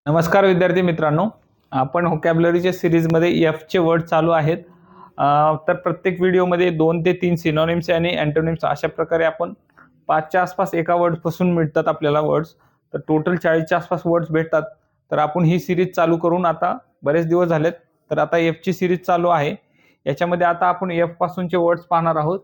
नमस्कार विद्यार्थी मित्रांनो, आपण व्होकॅब्युलरीच्या सिरीजमध्ये एफचे वर्ड चालू आहेत. तर प्रत्येक व्हिडिओमध्ये 2 ते 3 सिनोनिम्स आणि अँटोनिम्स अशा प्रकारे आपण 5च्या आसपास एका वर्डपासून मिळतात आपल्याला वर्ड्स. तर टोटल 40च्या आसपास वर्ड्स भेटतात. तर आपण ही सिरीज चालू करून आता बरेच दिवस झालेत. तर आता एफची सिरीज चालू आहे. याच्यामध्ये आता आपण एफ पासूनचे वर्ड्स पाहणार आहोत.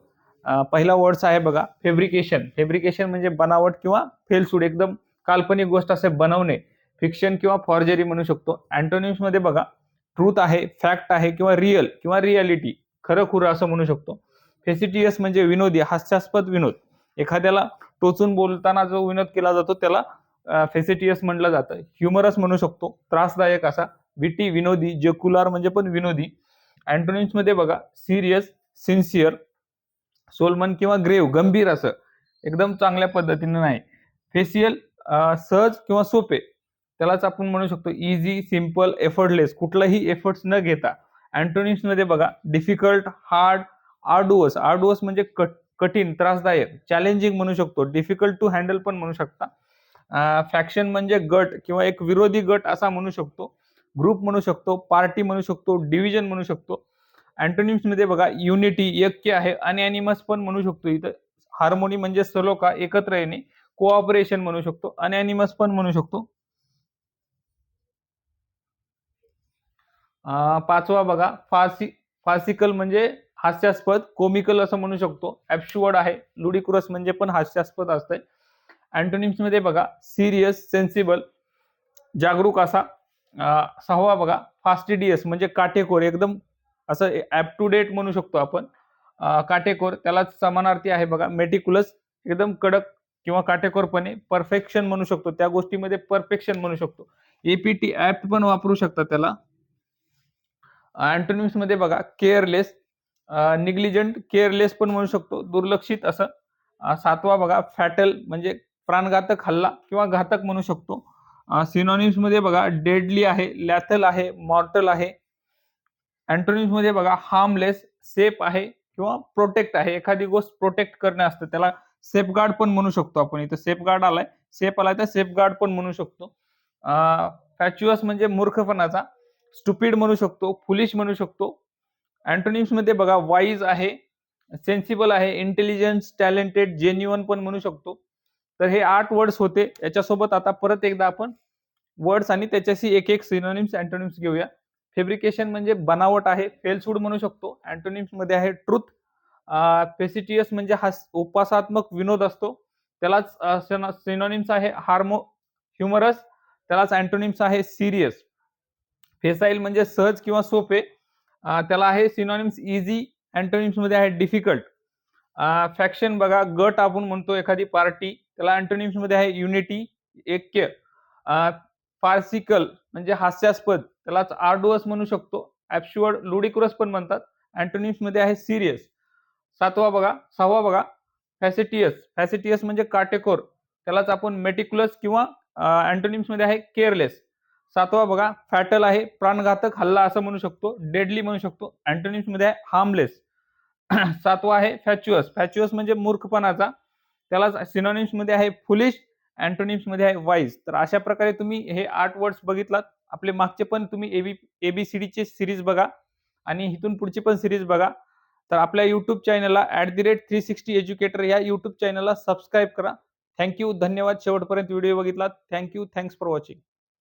पहिला वर्ड्स आहे बघा, फेब्रिकेशन. फेब्रिकेशन म्हणजे बनावट किंवा फेलसूड, एकदम काल्पनिक गोष्ट असे बनवणे. फिक्शन किंवा फॉर्जरी म्हणू शकतो. अँटोनिम्स मध्ये बघा, ट्रूथ आहे, फॅक्ट आहे किंवा रिअल किंवा रियालिटी, खरं खुरं असं म्हणू शकतो. फेसिटियस म्हणजे विनोदी, हास्यास्पद विनोद. एखाद्याला टोचून बोलताना जो विनोद केला जातो त्याला फेसिटियस म्हटलं जातं. ह्युमरस म्हणू शकतो, त्रासदायक असा. विटी विनोदी, जेक्युलर म्हणजे पण विनोदी. अँटोनिम्स मध्ये बघा, सिरियस, सिन्सिअर, सोलमन किंवा ग्रेव, गंभीर असं, एकदम चांगल्या पद्धतीने नाही. फेसियल सहज किंवा सोपे, त्यालाच आपण म्हणू शकतो इझी, सिंपल, एफर्टलेस, कुठलाही एफर्ट्स न घेता. अँटोनिम्स मध्ये बघा, डिफिकल्ट, हार्ड, आर्डुअस. आर्डुअस म्हणजे कठीण, त्रासदायक, चॅलेंजिंग म्हणू शकतो. डिफिकल्ट टू हँडल पण म्हणू शकता. फॅक्शन म्हणजे गट किंवा एक विरोधी गट असा म्हणू शकतो. ग्रुप म्हणू शकतो, पार्टी म्हणू शकतो, डिव्हिजन म्हणू शकतो. अँटोनिम्स मध्ये बघा, युनिटी ऐक्य आहे, अनॅनिमस पण म्हणू शकतो इथं. हार्मोनी म्हणजे सलोखा, एकत्र येणे. कोऑपरेशन म्हणू शकतो, अनॅनिमस पण म्हणू शकतो. पाचवा बघा, फार्सिकल म्हणजे हास्यास्पद, कोमिकल असं म्हणू शकतो. ॲब्सुर्ड आहे, लुडिकुरस म्हणजे पण हास्यास्पद असतंय. अँटोनिम्स मध्ये बघा, सिरियस, सेन्सिबल, जागरूक असा. सहावा बघा, फास्टिडियस म्हणजे काटेकोर, एकदम असं ॲप टू डेट म्हणू शकतो आपण. काटेकोर त्यालाच समानार्थी आहे बघा, मेटिक्युलस, एकदम कडक किंवा काटेकोरपणे. परफेक्शन म्हणू शकतो, त्या गोष्टीमध्ये परफेक्शन म्हणू शकतो. एपीटी ॲप्ट पण वापरू शकता त्याला. अँटोनिम्स मध्ये बघा, केअरलेस, निग्लिजंट, केअरलेस पण म्हणू शकतो, दुर्लक्षित असं. सातवा बघा, फॅटल म्हणजे प्राणघातक, हल्ला किंवा घातक म्हणू शकतो. सिनोनिम्स मध्ये बघा, डेडली आहे, लॅथल आहे, मॉर्टल आहे. अँटोनिम्स मध्ये बघा, हार्मलेस, सेफ आहे किंवा प्रोटेक्ट आहे. एखादी गोष्ट प्रोटेक्ट करणे असतं, त्याला सेफगार्ड पण म्हणू शकतो आपण. इथं सेफगार्ड आलाय, सेफ आलाय तर सेफगार्ड पण म्हणू शकतो. फॅच्युअस म्हणजे मूर्खपणाचा, स्टुपिड म्हणू शकतो, फुलिश म्हणू शकतो. अँटोनिम्स मध्ये बघा, वाईज आहे, सेन्सिबल आहे, इंटेलिजन्स, टॅलेंटेड, जेन्युअन पण म्हणू शकतो. तर हे 8 वर्ड्स होते. याच्यासोबत आता परत एकदा आपण वर्ड्स आणि त्याच्याशी एक एक सिनोनिम्स, अँटोनिम्स घेऊया. फेब्रिकेशन म्हणजे बनावट आहे, फेलसूड म्हणू शकतो. अँटोनिम्स मध्ये आहे ट्रुथ. फेसिटियस म्हणजे उपहासात्मक विनोद असतो, त्यालाच सिनोनिम्स आहे ह्युमरस, त्यालाच अँटोनिम्स आहे सिरियस. फेसाईल म्हणजे सहज किंवा सोपे, त्याला आहे सिनोनिम्स इझी. अँटोनिम्स मध्ये आहे डिफिकल्ट. फॅक्शन बघा, गट आपण म्हणतो, एखादी पार्टी, त्याला अँटोनिम्स मध्ये आहे युनिटी, ऐक्य. फार्सिकल म्हणजे हास्यास्पद, त्यालाच आर्डुअस म्हणू शकतो. ॲब्सुर्ड, लुडिकुरस पण म्हणतात. अँटोनिम्स मध्ये आहे सिरियस. सहावा बघा, फॅसिटियस. फॅसिटियस म्हणजे काटेकोर, त्यालाच आपण मेटिक्युलस किंवा अँटोनिम्स मध्ये आहे केअरलेस. सातवा बघा, फॅटल आहे, प्राणघातक, हल्ला असं म्हणू शकतो, डेडली म्हणू शकतो. अँटोनिम्स मध्ये आहे हार्मलेस. सातवा आहे फॅच्युअस. फॅच्युअस म्हणजे मूर्खपणाचा, त्याला सिनोनिम्स मध्ये आहे फुलिश. अँटोनिम्स मध्ये आहे वाईज. तर अशा प्रकारे तुम्ही हे 8 वर्ड्स बघितलात. आपले मागचे पण तुम्ही एबीसीडीचे सिरीज बघा आणि इथून पुढची पण सिरीज बघा. तर आपल्या युट्यूब चॅनलला @360 एज्युकेटर या युट्यूब चॅनलला सबस्क्राईब करा. थँक्यू, धन्यवाद. शेवटपर्यंत व्हिडिओ बघितलात. Thank you, thanks for watching.